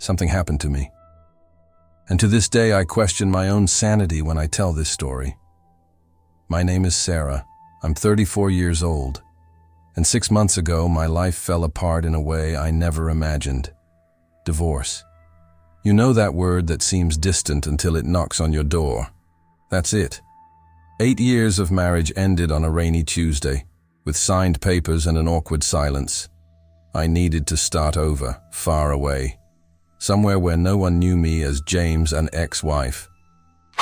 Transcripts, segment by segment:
something happened to me. And to this day, I question my own sanity when I tell this story. My name is Sarah. I'm 34 years old. And 6 months ago, my life fell apart in a way I never imagined. Divorce. You know that word that seems distant until it knocks on your door. That's it. 8 years of marriage ended on a rainy Tuesday, with signed papers and an awkward silence. I needed to start over, far away. Somewhere where no one knew me as James, an ex-wife.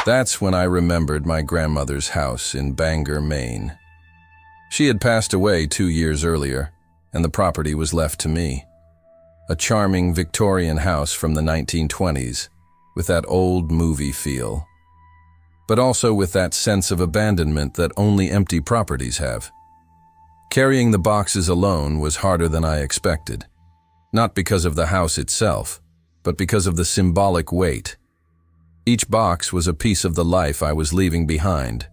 That's when I remembered my grandmother's house in Bangor, Maine. She had passed away 2 years earlier, and the property was left to me. A charming Victorian house from the 1920s, with that old movie feel. But also with that sense of abandonment that only empty properties have. Carrying the boxes alone was harder than I expected. Not because of the house itself, but because of the symbolic weight. Each box was a piece of the life I was leaving behind.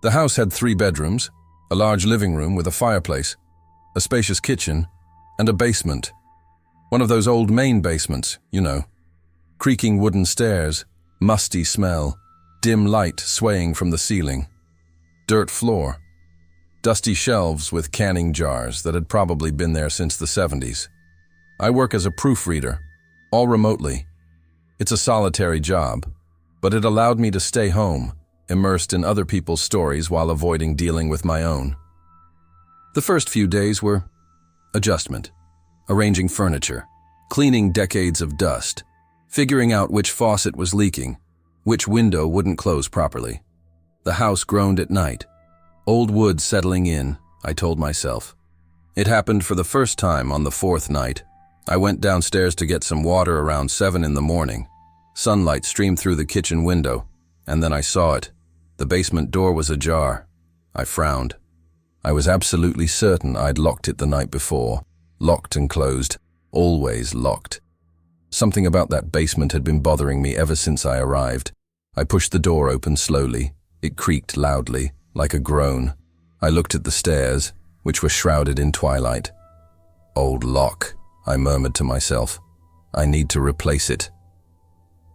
The house had 3 bedrooms, a large living room with a fireplace, a spacious kitchen, and a basement. One of those old Maine basements, you know. Creaking wooden stairs, musty smell, dim light swaying from the ceiling. Dirt floor. Dusty shelves with canning jars that had probably been there since the 70s. I work as a proofreader, all remotely. It's a solitary job, but it allowed me to stay home, immersed in other people's stories while avoiding dealing with my own. The first few days were adjustment, arranging furniture, cleaning decades of dust, figuring out which faucet was leaking, which window wouldn't close properly. The house groaned at night. Old wood settling in, I told myself. It happened for the first time on the 4th night. I went downstairs to get some water around 7 in the morning. Sunlight streamed through the kitchen window, and then I saw it. The basement door was ajar. I frowned. I was absolutely certain I'd locked it the night before. Locked and closed. Always locked. Something about that basement had been bothering me ever since I arrived. I pushed the door open slowly. It creaked loudly, like a groan. I looked at the stairs, which were shrouded in twilight. Old lock, I murmured to myself. I need to replace it.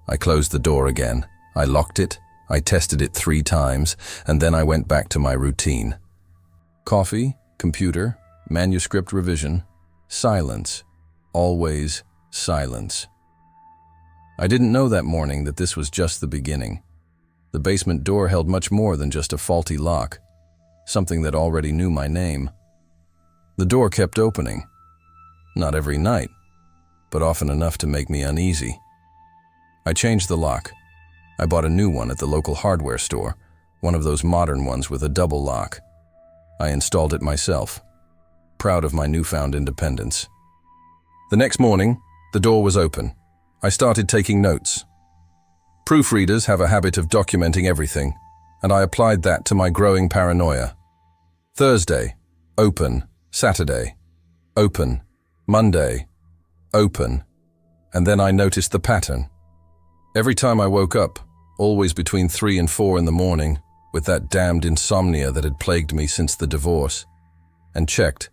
I closed the door again. I locked it. I tested it 3 times, and then I went back to my routine. Coffee, computer, manuscript revision, silence. Always silence. I didn't know that morning that this was just the beginning. The basement door held much more than just a faulty lock, something that already knew my name. The door kept opening. Not every night, but often enough to make me uneasy. I changed the lock. I bought a new one at the local hardware store, one of those modern ones with a double lock. I installed it myself, proud of my newfound independence. The next morning, the door was open. I started taking notes. Proofreaders have a habit of documenting everything, and I applied that to my growing paranoia. Thursday, open. Saturday, open. Monday, open. And then I noticed the pattern. Every time I woke up, always between 3 and 4 in the morning, with that damned insomnia that had plagued me since the divorce, and checked,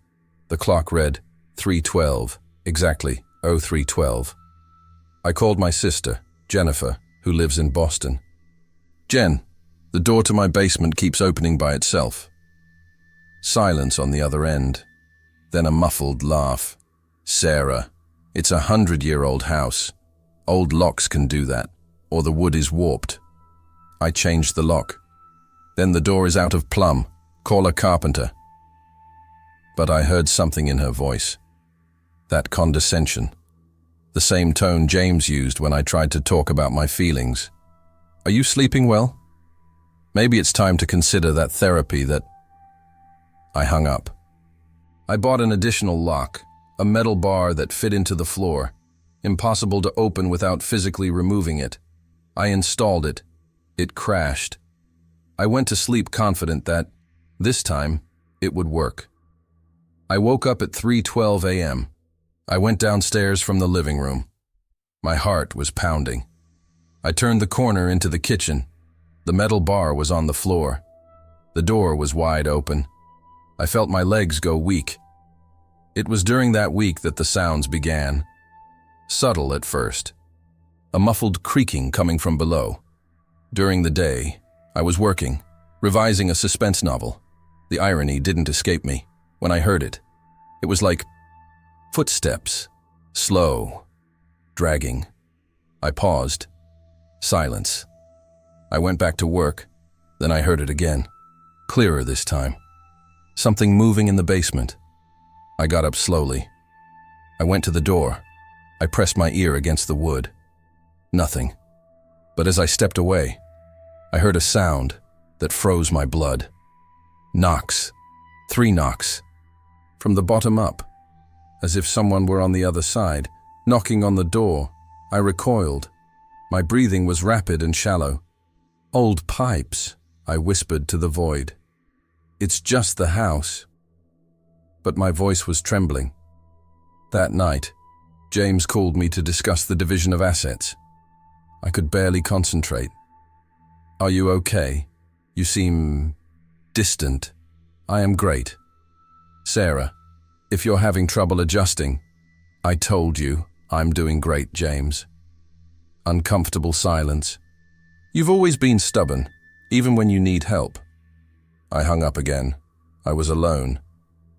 the clock read 3:12, exactly 03:12. I called my sister, Jennifer, who lives in Boston. Jen, the door to my basement keeps opening by itself. Silence on the other end. Then a muffled laugh. Sarah, it's a 100-year-old house. Old locks can do that, or the wood is warped. I changed the lock. Then the door is out of plumb. Call a carpenter. But I heard something in her voice. That condescension. The same tone James used when I tried to talk about my feelings. Are you sleeping well? Maybe it's time to consider that therapy that... I hung up. I bought an additional lock, a metal bar that fit into the floor, impossible to open without physically removing it. I installed it. It crashed. I went to sleep confident that, this time, it would work. I woke up at 3:12 a.m. I went downstairs from the living room. My heart was pounding. I turned the corner into the kitchen. The metal bar was on the floor. The door was wide open. I felt my legs go weak. It was during that week that the sounds began. subtle at first. A muffled creaking coming from below. During the day, I was working, revising a suspense novel. The irony didn't escape me when I heard it. It was like footsteps, slow, dragging. I paused. Silence. I went back to work. Then I heard it again. Clearer this time. Something moving in the basement. I got up slowly. I went to the door. I pressed my ear against the wood. Nothing. But as I stepped away, I heard a sound that froze my blood. Knocks. 3 knocks. From the bottom up. As if someone were on the other side, knocking on the door. I recoiled. My breathing was rapid and shallow. "Old pipes," I whispered to the void. "It's just the house." But my voice was trembling. That night, James called me to discuss the division of assets. I could barely concentrate. "Are you okay? You seem distant." "I am great." "Sarah, if you're having trouble adjusting," "I told you, I'm doing great, James." Uncomfortable silence. "You've always been stubborn, even when you need help." I hung up again. I was alone,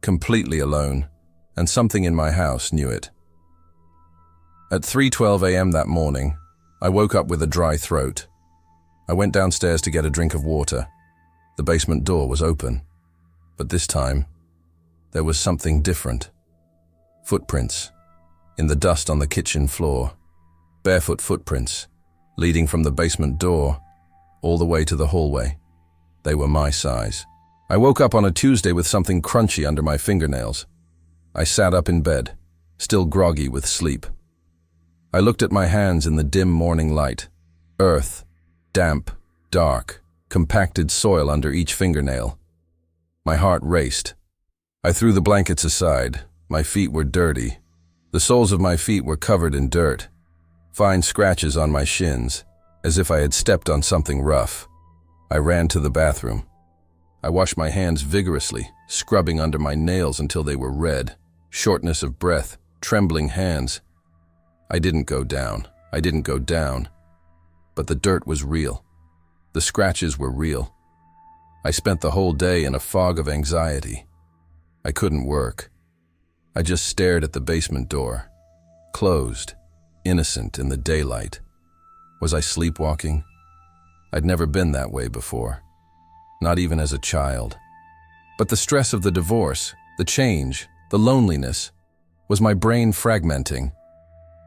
completely alone, and something in my house knew it. At 3:12 a.m. that morning, I woke up with a dry throat. I went downstairs to get a drink of water. The basement door was open, but this time, there was something different. Footprints, in the dust on the kitchen floor. Barefoot footprints, leading from the basement door all the way to the hallway. They were my size. I woke up on a Tuesday with something crunchy under my fingernails. I sat up in bed, still groggy with sleep. I looked at my hands in the dim morning light. Earth, damp, dark, compacted soil under each fingernail. My heart raced. I threw the blankets aside. My feet were dirty. The soles of my feet were covered in dirt. Fine scratches on my shins, as if I had stepped on something rough. I ran to the bathroom. I washed my hands vigorously, scrubbing under my nails until they were red. Shortness of breath, trembling hands. I didn't go down. But the dirt was real. The scratches were real. I spent the whole day in a fog of anxiety. I couldn't work. I just stared at the basement door. Closed, innocent in the daylight. Was I sleepwalking? I'd never been that way before. Not even as a child. But the stress of the divorce, the change, the loneliness, was my brain fragmenting.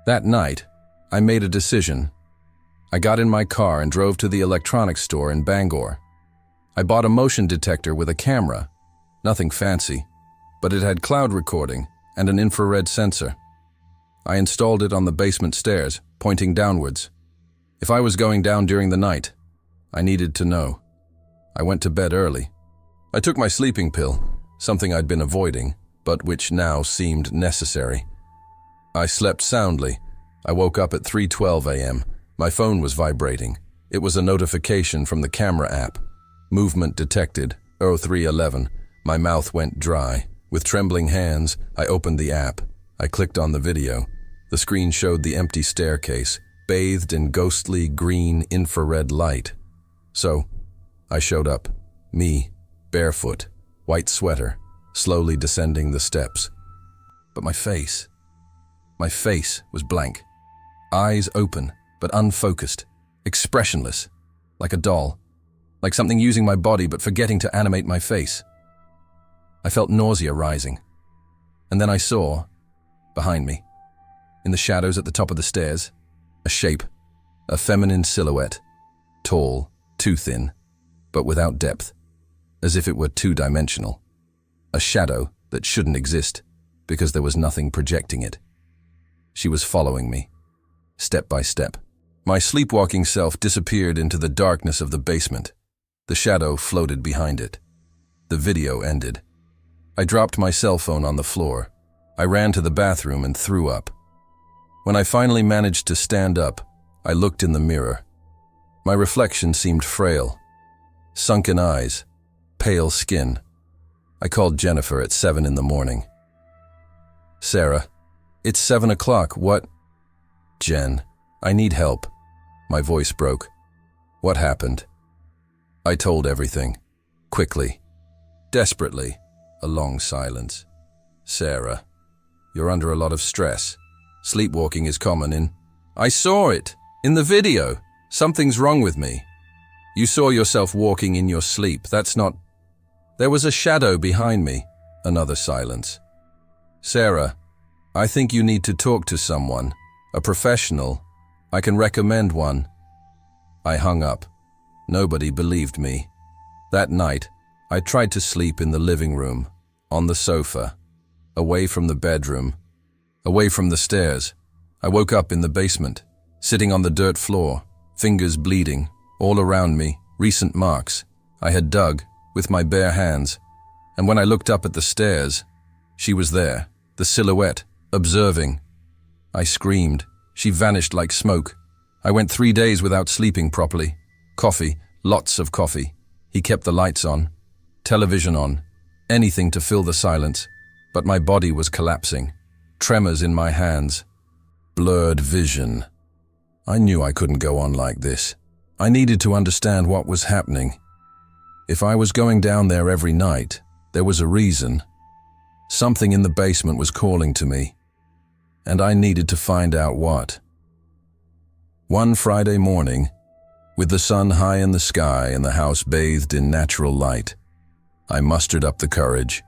That night, I made a decision. I got in my car and drove to the electronics store in Bangor. I bought a motion detector with a camera. Nothing fancy, but it had cloud recording and an infrared sensor. I installed it on the basement stairs, pointing downwards. If I was going down during the night, I needed to know. I went to bed early. I took my sleeping pill, something I'd been avoiding, but which now seemed necessary. I slept soundly. I woke up at 3:12 a.m. My phone was vibrating. It was a notification from the camera app. Movement detected, 03:11. My mouth went dry. With trembling hands, I opened the app. I clicked on the video. The screen showed the empty staircase, bathed in ghostly green infrared light. So, I showed up. Me, barefoot, white sweater, slowly descending the steps. But my face was blank. Eyes open, but unfocused, expressionless, like a doll, like something using my body but forgetting to animate my face. I felt nausea rising. And then I saw, behind me, in the shadows at the top of the stairs, a shape, a feminine silhouette, tall, too thin, but without depth, as if it were two-dimensional. A shadow that shouldn't exist, because there was nothing projecting it. She was following me, step by step. My sleepwalking self disappeared into the darkness of the basement. The shadow floated behind it. The video ended. I dropped my cell phone on the floor. I ran to the bathroom and threw up. When I finally managed to stand up, I looked in the mirror. My reflection seemed frail. Sunken eyes, pale skin. I called Jennifer at 7 in the morning. "Sarah, it's 7 o'clock, what?" Jen, I need help. My voice broke. What happened? I told everything. Quickly. Desperately. A long silence. Sarah, you're under a lot of stress. Sleepwalking is common in... I saw it! In the video! Something's wrong with me. You saw yourself walking in your sleep. That's not... There was a shadow behind me. Another silence. Sarah, I think you need to talk to someone. A professional. I can recommend one. I hung up. Nobody believed me. That night, I tried to sleep in the living room, on the sofa, away from the bedroom, away from the stairs. I woke up in the basement, sitting on the dirt floor, fingers bleeding, all around me, recent marks I had dug with my bare hands. And when I looked up at the stairs, she was there, the silhouette, observing. I screamed. She vanished like smoke. I went 3 days without sleeping properly. Coffee, lots of coffee. He kept the lights on, television on, anything to fill the silence. But my body was collapsing. Tremors in my hands. Blurred vision. I knew I couldn't go on like this. I needed to understand what was happening. If I was going down there every night, there was a reason. Something in the basement was calling to me, and I needed to find out what. One Friday morning, with the sun high in the sky and the house bathed in natural light, I mustered up the courage.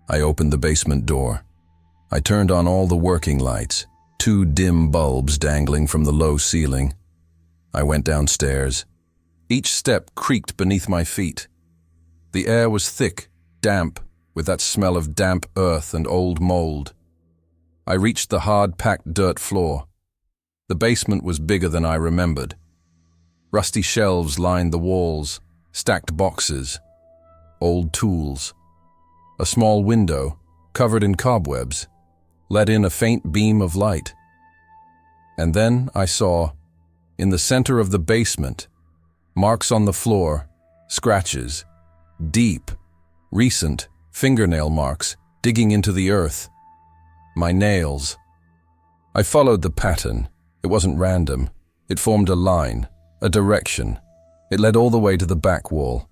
I opened the basement door. I turned on all the working lights, 2 dim bulbs dangling from the low ceiling. I went downstairs. Each step creaked beneath my feet. The air was thick, damp, with that smell of damp earth and old mold. I reached the hard-packed dirt floor. The basement was bigger than I remembered. Rusty shelves lined the walls, stacked boxes, old tools. A small window, covered in cobwebs, let in a faint beam of light. And then I saw, in the center of the basement, marks on the floor, scratches, deep, recent fingernail marks digging into the earth. My nails. I followed the pattern. It wasn't random. It formed a line, a direction. It led all the way to the back wall.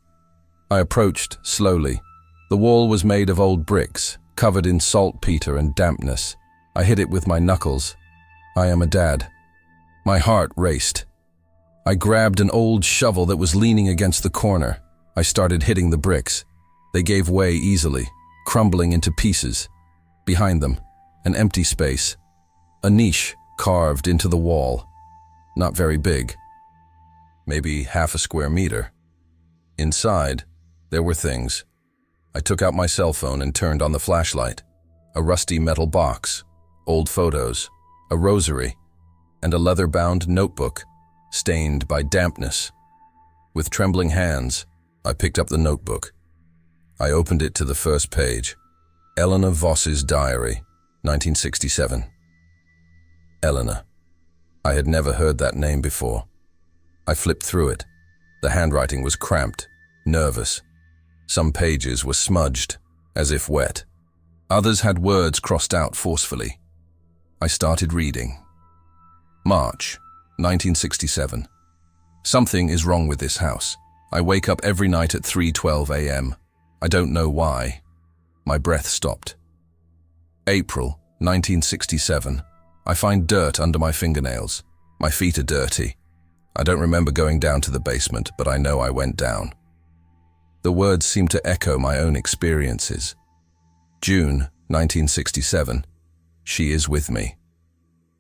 I approached slowly. The wall was made of old bricks, covered in saltpeter and dampness. I hit it with my knuckles. I am a dad. My heart raced. I grabbed an old shovel that was leaning against the corner. I started hitting the bricks. They gave way easily, crumbling into pieces. Behind them, an empty space. A niche carved into the wall. Not very big. Maybe half a square meter. Inside, there were things. I took out my cell phone and turned on the flashlight. A rusty metal box, old photos, a rosary, and a leather-bound notebook, stained by dampness. With trembling hands, I picked up the notebook. I opened it to the first page. Eleanor Voss's diary, 1967. Eleanor. I had never heard that name before. I flipped through it. The handwriting was cramped, nervous. Some pages were smudged, as if wet. Others had words crossed out forcefully. I started reading. March, 1967. Something is wrong with this house. I wake up every night at 3:12 a.m. I don't know why. My breath stopped. April, 1967. I find dirt under my fingernails. My feet are dirty. I don't remember going down to the basement, but I know I went down. The words seem to echo my own experiences. June, 1967. She is with me.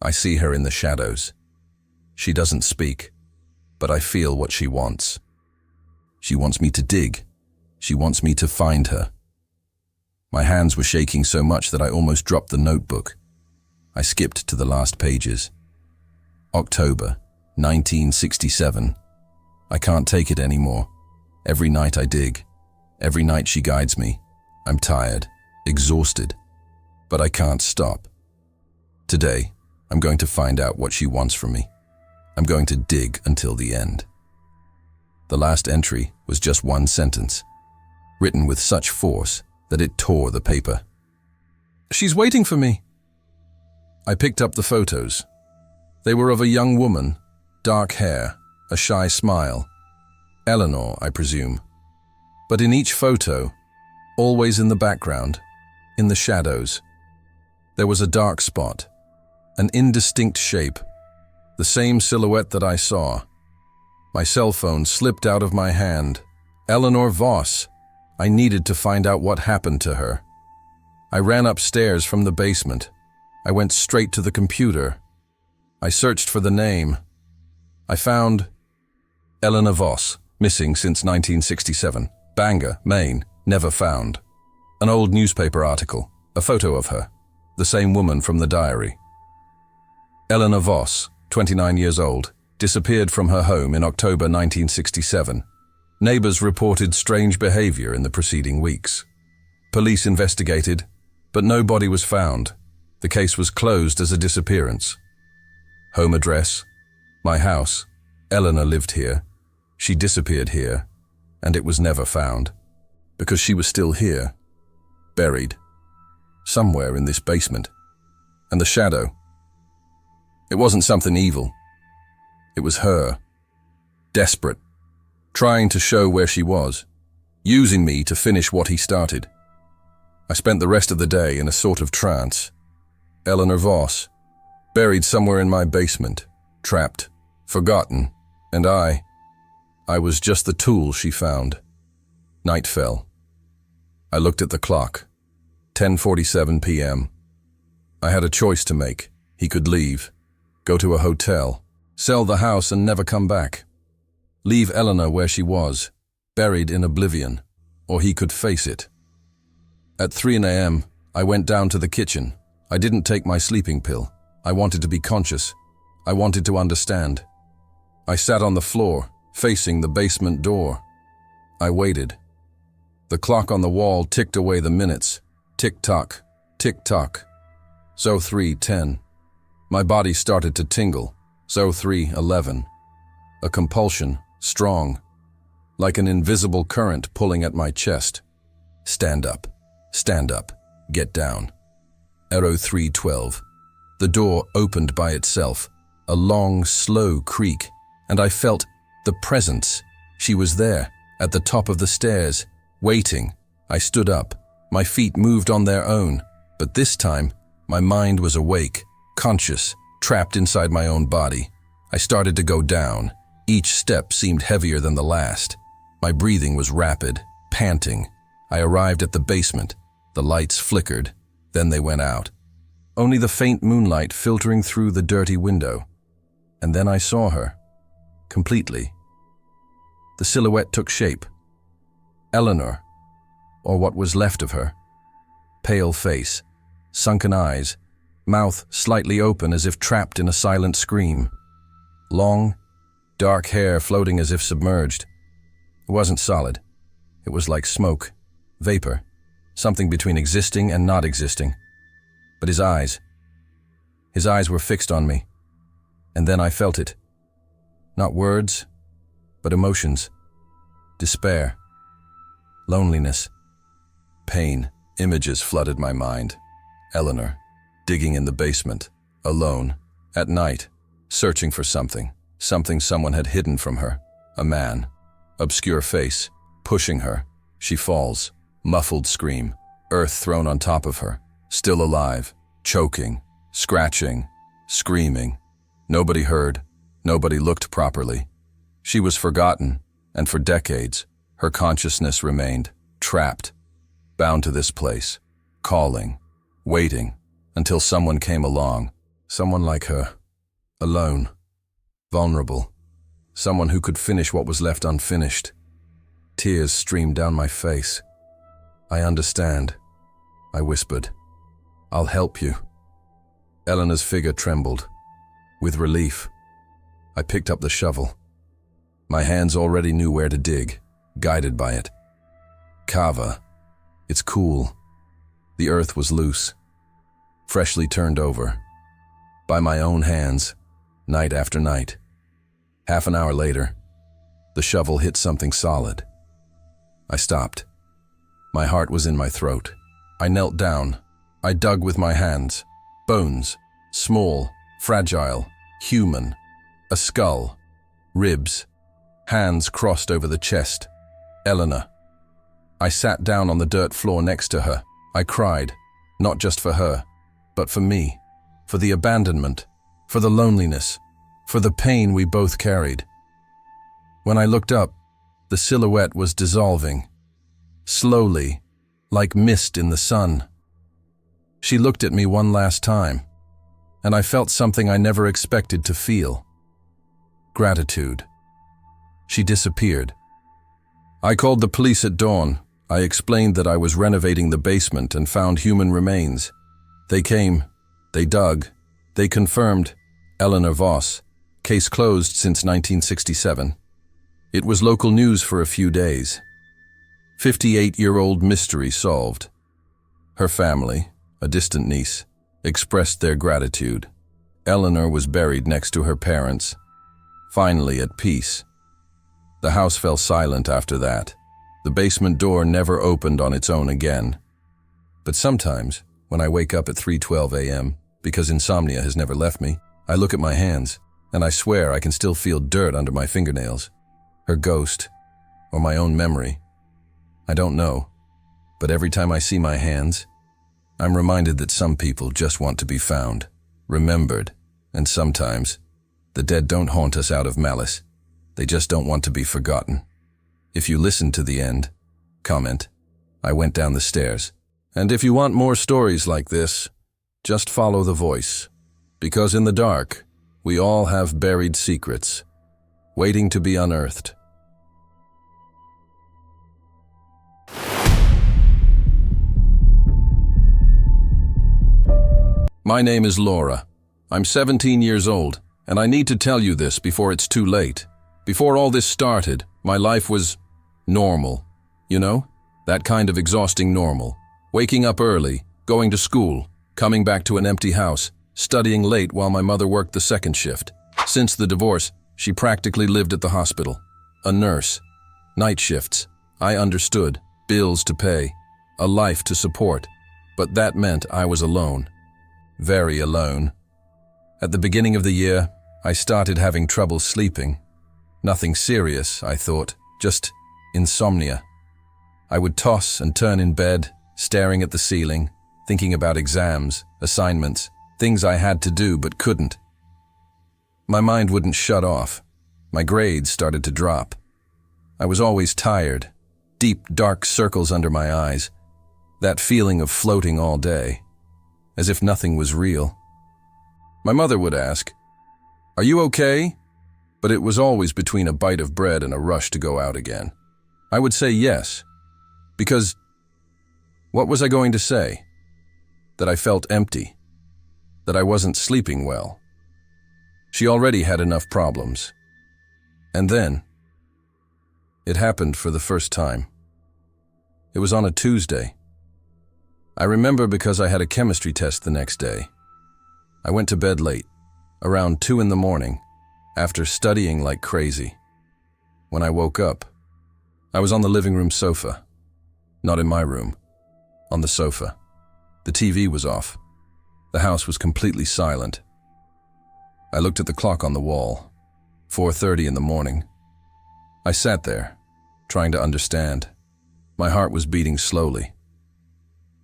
I see her in the shadows. She doesn't speak, but I feel what she wants. She wants me to dig. She wants me to find her. My hands were shaking so much that I almost dropped the notebook. I skipped to the last pages. October, 1967. I can't take it anymore. Every night I dig. Every night she guides me. I'm tired, exhausted, but I can't stop. Today, I'm going to find out what she wants from me. I'm going to dig until the end. The last entry was just one sentence, written with such force that it tore the paper. She's waiting for me. I picked up the photos. They were of a young woman, dark hair, a shy smile. Eleanor, I presume. But in each photo, always in the background, in the shadows, there was a dark spot, an indistinct shape, the same silhouette that I saw. My cell phone slipped out of my hand. Eleanor Voss. I needed to find out what happened to her. I ran upstairs from the basement. I went straight to the computer. I searched for the name. I found Eleanor Voss, missing since 1967. Bangor, Maine, never found. An old newspaper article, a photo of her, the same woman from the diary. Eleanor Voss, 29 years old, disappeared from her home in October 1967. Neighbors reported strange behavior in the preceding weeks. Police investigated, but no body was found. The case was closed as a disappearance. Home address, my house. Eleanor lived here. She disappeared here, and it was never found. Because she was still here, buried, somewhere in this basement. And the shadow, it wasn't something evil. It was her, desperate, trying to show where she was, using me to finish what he started. I spent the rest of the day in a sort of trance. Eleanor Voss, buried somewhere in my basement, trapped, forgotten, and I was just the tool she found. Night fell. I looked at the clock. 10:47 p.m. I had a choice to make. He could leave, go to a hotel, sell the house and never come back. Leave Eleanor where she was, buried in oblivion, or he could face it. At 3 a.m., I went down to the kitchen. I didn't take my sleeping pill. I wanted to be conscious. I wanted to understand. I sat on the floor, facing the basement door. I waited. The clock on the wall ticked away the minutes. Tick-tock, tick-tock. So 3:10. My body started to tingle. So 3:11. A compulsion, strong, like an invisible current pulling at my chest. Stand up, get down. Arrow 3:12. The door opened by itself, a long, slow creak, and I felt the presence. She was there, at the top of the stairs, waiting. I stood up. My feet moved on their own, but this time, my mind was awake, conscious, trapped inside my own body. I started to go down. Each step seemed heavier than the last. My breathing was rapid, panting. I arrived at the basement. The lights flickered, then they went out. Only the faint moonlight filtering through the dirty window. And then I saw her, completely. The silhouette took shape. Eleanor, or what was left of her. Pale face, sunken eyes, mouth slightly open as if trapped in a silent scream. Long, dark hair floating as if submerged. It wasn't solid. It was like smoke, vapor, something between existing and not existing. But his eyes were fixed on me. And then I felt it. Not words, but emotions. Despair, loneliness, pain. Images flooded my mind. Eleanor, digging in the basement, alone, at night, searching for something someone had hidden from her. A man, obscure face, pushing her. She falls, muffled scream, earth thrown on top of her, still alive, choking, scratching, screaming. Nobody heard, nobody looked properly. She was forgotten, and for decades, her consciousness remained, trapped, bound to this place, calling, waiting, until someone came along, someone like her, alone, vulnerable, someone who could finish what was left unfinished. Tears streamed down my face. I understand, I whispered. I'll help you. Eleanor's figure trembled. With relief, I picked up the shovel. My hands already knew where to dig, guided by it. Kava. It's cool. The earth was loose, freshly turned over. By my own hands, night after night. Half an hour later, the shovel hit something solid. I stopped. My heart was in my throat. I knelt down. I dug with my hands. Bones, small, fragile, human, a skull, ribs, hands crossed over the chest. Eleanor. I sat down on the dirt floor next to her. I cried, not just for her, but for me, for the abandonment, for the loneliness, for the pain we both carried. When I looked up, the silhouette was dissolving, slowly, like mist in the sun. She looked at me one last time, and I felt something I never expected to feel. Gratitude. She disappeared. I called the police at dawn. I explained that I was renovating the basement and found human remains. They came, they dug, they confirmed, Eleanor Voss, case closed since 1967. It was local news for a few days. 58-year-old mystery solved. Her family, a distant niece, expressed their gratitude. Eleanor was buried next to her parents, finally at peace. The house fell silent after that. The basement door never opened on its own again. But sometimes, when I wake up at 3:12 a.m., because insomnia has never left me, I look at my hands, and I swear I can still feel dirt under my fingernails. Her ghost, or my own memory. I don't know, but every time I see my hands, I'm reminded that some people just want to be found, remembered, and sometimes, the dead don't haunt us out of malice. They just don't want to be forgotten. If you listen to the end, comment, I went down the stairs. And if you want more stories like this, just follow the voice. Because in the dark, we all have buried secrets, waiting to be unearthed. My name is Laura. I'm 17 years old, and I need to tell you this before it's too late. Before all this started, my life was normal. You know, that kind of exhausting normal. Waking up early, going to school, coming back to an empty house, studying late while my mother worked the second shift. Since the divorce, she practically lived at the hospital. A nurse. Night shifts. I understood. Bills to pay. A life to support. But that meant I was alone. Very alone. At the beginning of the year, I started having trouble sleeping. Nothing serious, I thought, just insomnia. I would toss and turn in bed, staring at the ceiling, thinking about exams, assignments, things I had to do but couldn't. My mind wouldn't shut off. My grades started to drop. I was always tired, deep, dark circles under my eyes, that feeling of floating all day, as if nothing was real. My mother would ask, "Are you okay?" But it was always between a bite of bread and a rush to go out again. I would say yes, because what was I going to say? That I felt empty, that I wasn't sleeping well. She already had enough problems. And then, it happened for the first time. It was on a Tuesday. I remember because I had a chemistry test the next day. I went to bed late, around 2 in the morning, after studying like crazy. When I woke up, I was on the living room sofa. Not in my room, on the sofa. The TV was off. The house was completely silent. I looked at the clock on the wall, 4:30 in the morning. I sat there, trying to understand. My heart was beating slowly.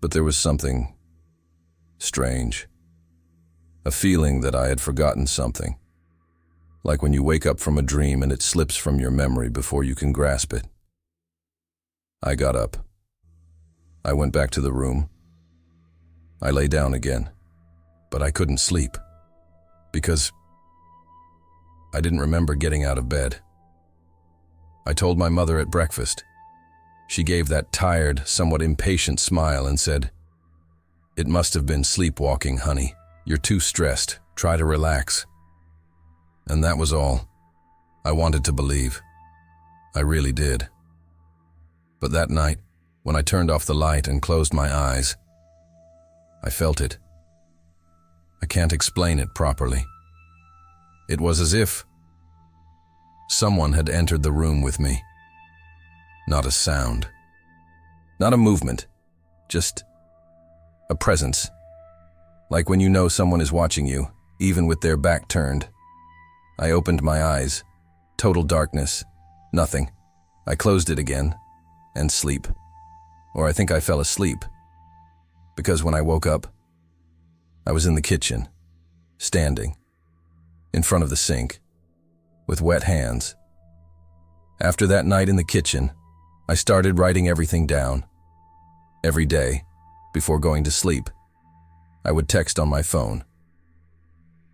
But there was something strange. A feeling that I had forgotten something. Like when you wake up from a dream and it slips from your memory before you can grasp it. I got up. I went back to the room. I lay down again, but I couldn't sleep because I didn't remember getting out of bed. I told my mother at breakfast. She gave that tired, somewhat impatient smile and said, "It must have been sleepwalking, honey. You're too stressed. Try to relax." And that was all. I wanted to believe. I really did. But that night, when I turned off the light and closed my eyes, I felt it. I can't explain it properly. It was as if someone had entered the room with me. Not a sound. Not a movement. Just a presence. Like when you know someone is watching you, even with their back turned. I opened my eyes. Total darkness. Nothing. I closed it again. And sleep. Or I think I fell asleep. Because when I woke up, I was in the kitchen, standing, in front of the sink, with wet hands. After that night in the kitchen, I started writing everything down. Every day, before going to sleep, I would text on my phone.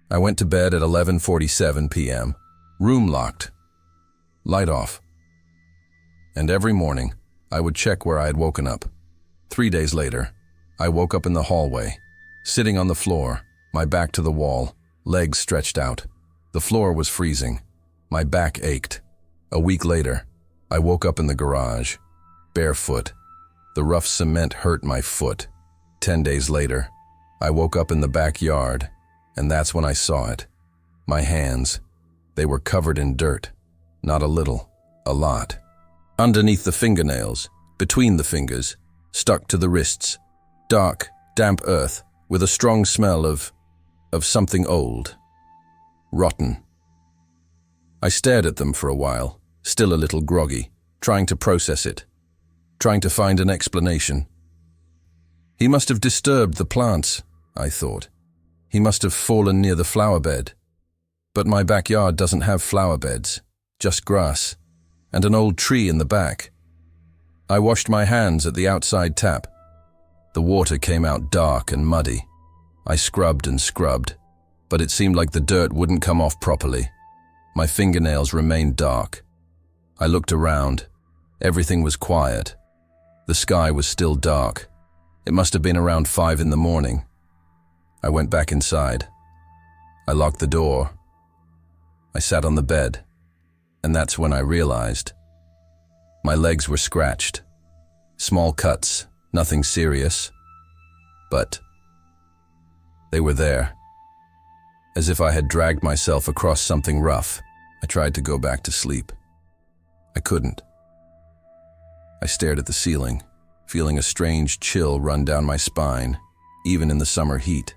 I went to bed at 11:47 p.m., room locked, light off. And every morning, I would check where I had woken up. 3 days later, I woke up in the hallway, sitting on the floor, my back to the wall, legs stretched out. The floor was freezing. My back ached. A week later, I woke up in the garage, barefoot. The rough cement hurt my foot. 10 days later, I woke up in the backyard, and that's when I saw it. My hands, they were covered in dirt. Not a little, a lot. Underneath the fingernails, between the fingers, stuck to the wrists. Dark, damp earth with a strong smell of something old. Rotten. I stared at them for a while, still a little groggy, trying to process it, trying to find an explanation. He must have disturbed the plants, I thought. He must have fallen near the flower bed. But my backyard doesn't have flower beds, just grass, and an old tree in the back. I washed my hands at the outside tap. The water came out dark and muddy. I scrubbed and scrubbed, but it seemed like the dirt wouldn't come off properly. My fingernails remained dark. I looked around. Everything was quiet. The sky was still dark. It must have been around 5 in the morning. I went back inside. I locked the door. I sat on the bed, and that's when I realized. My legs were scratched. Small cuts, nothing serious. But they were there. As if I had dragged myself across something rough. I tried to go back to sleep. I couldn't. I stared at the ceiling, feeling a strange chill run down my spine, even in the summer heat.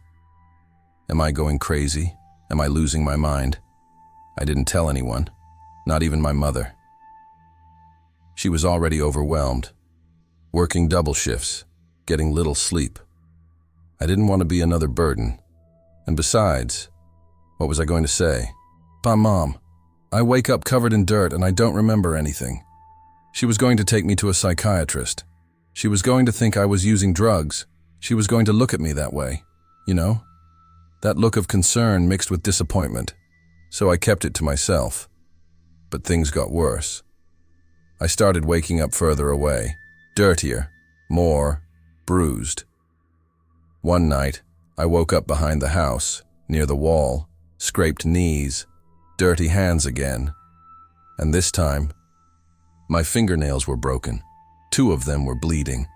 Am I going crazy? Am I losing my mind? I didn't tell anyone, not even my mother. She was already overwhelmed, working double shifts, getting little sleep. I didn't want to be another burden. And besides, what was I going to say? Mom, I wake up covered in dirt and I don't remember anything. She was going to take me to a psychiatrist. She was going to think I was using drugs. She was going to look at me that way, you know? That look of concern mixed with disappointment. So I kept it to myself. But things got worse. I started waking up further away, dirtier, more bruised. One night, I woke up behind the house, near the wall, scraped knees, dirty hands again. And this time, my fingernails were broken. 2 of them were bleeding.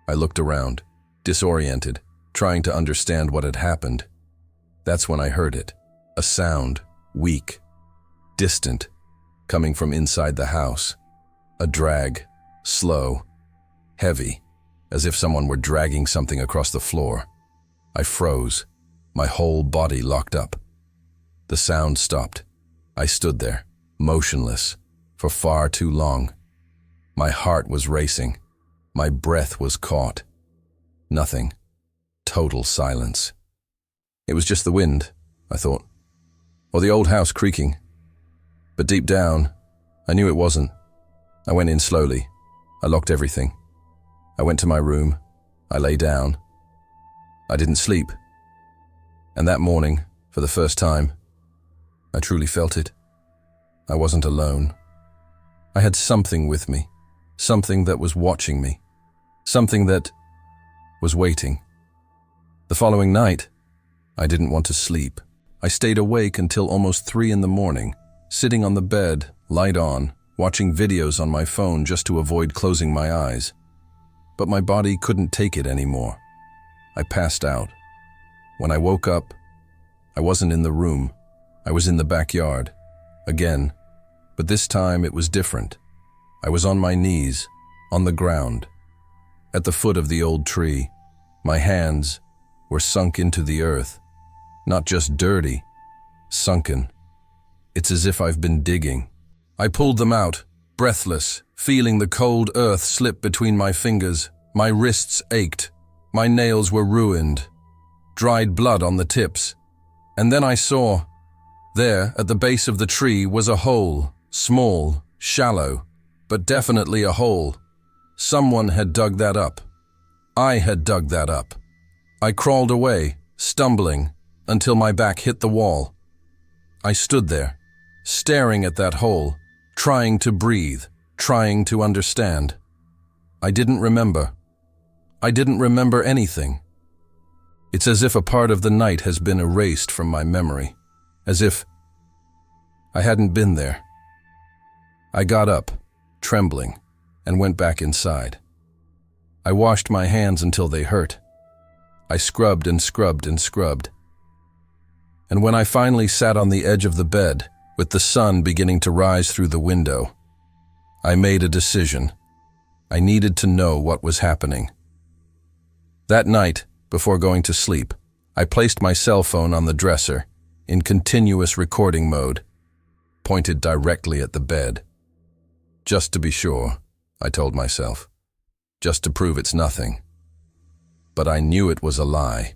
I looked around, disoriented, trying to understand what had happened. That's when I heard it. A sound, weak, distant, coming from inside the house. A drag, slow, heavy, as if someone were dragging something across the floor. I froze, my whole body locked up. The sound stopped. I stood there, motionless, for far too long. My heart was racing. My breath was caught. Nothing. Total silence. It was just the wind, I thought, or the old house creaking. But deep down, I knew it wasn't. I went in slowly. I locked everything. I went to my room. I lay down. I didn't sleep. And that morning, for the first time, I truly felt it. I wasn't alone. I had something with me, something that was watching me, something that was waiting. The following night, I didn't want to sleep. I stayed awake until almost 3 in the morning, sitting on the bed, light on, watching videos on my phone just to avoid closing my eyes. But my body couldn't take it anymore. I passed out. When I woke up, I wasn't in the room. I was in the backyard, again, but this time it was different. I was on my knees, on the ground, at the foot of the old tree. My hands were sunk into the earth, not just dirty, sunken. It's as if I've been digging. I pulled them out, breathless, feeling the cold earth slip between my fingers. My wrists ached. My nails were ruined. Dried blood on the tips. And then I saw, there, at the base of the tree, was a hole. Small, shallow, but definitely a hole. Someone had dug that up. I had dug that up. I crawled away, stumbling, until my back hit the wall. I stood there, staring at that hole, trying to breathe, trying to understand. I didn't remember. I didn't remember anything. It's as if a part of the night has been erased from my memory, as if I hadn't been there. I got up, trembling, and went back inside. I washed my hands until they hurt. I scrubbed and scrubbed and scrubbed. And when I finally sat on the edge of the bed, with the sun beginning to rise through the window, I made a decision. I needed to know what was happening. That night, before going to sleep, I placed my cell phone on the dresser, in continuous recording mode, pointed directly at the bed. Just to be sure, I told myself. Just to prove it's nothing. But I knew it was a lie.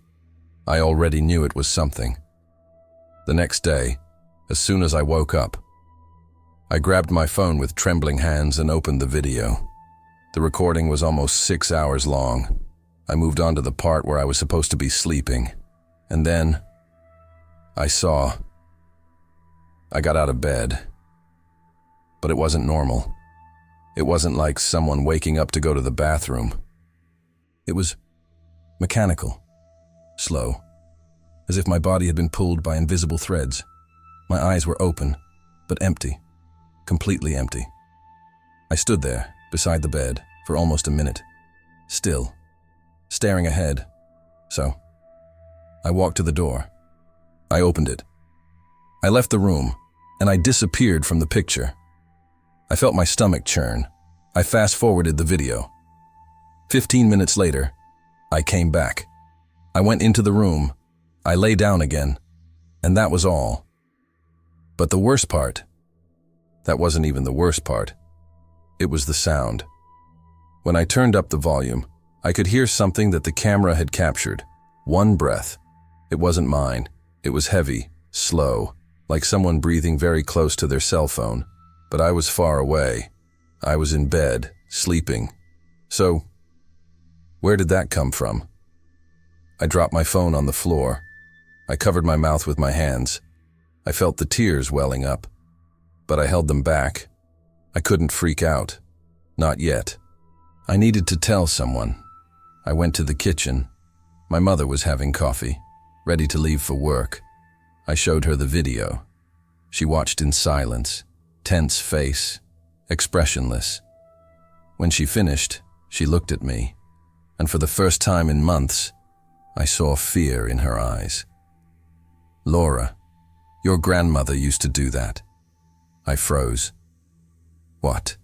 I already knew it was something. The next day, as soon as I woke up, I grabbed my phone with trembling hands and opened the video. The recording was almost 6 hours long. I moved on to the part where I was supposed to be sleeping. And then, I got out of bed. But it wasn't normal. It wasn't like someone waking up to go to the bathroom. It was mechanical, slow, as if my body had been pulled by invisible threads. My eyes were open, but empty, completely empty. I stood there, beside the bed, for almost a minute, still, staring ahead. So, I walked to the door. I opened it. I left the room, and I disappeared from the picture. I felt my stomach churn. I fast-forwarded the video. 15 minutes later, I came back. I went into the room. I lay down again, and that was all. But the worst part, that wasn't even the worst part. It was the sound. When I turned up the volume, I could hear something that the camera had captured. One breath. It wasn't mine. It was heavy, slow, like someone breathing very close to their cell phone. But I was far away. I was in bed, sleeping. So, where did that come from? I dropped my phone on the floor. I covered my mouth with my hands. I felt the tears welling up, but I held them back. I couldn't freak out. Not yet. I needed to tell someone. I went to the kitchen. My mother was having coffee, ready to leave for work. I showed her the video. She watched in silence. Tense face, expressionless. When she finished, she looked at me, and for the first time in months, I saw fear in her eyes. "Laura, your grandmother used to do that." I froze. "What?"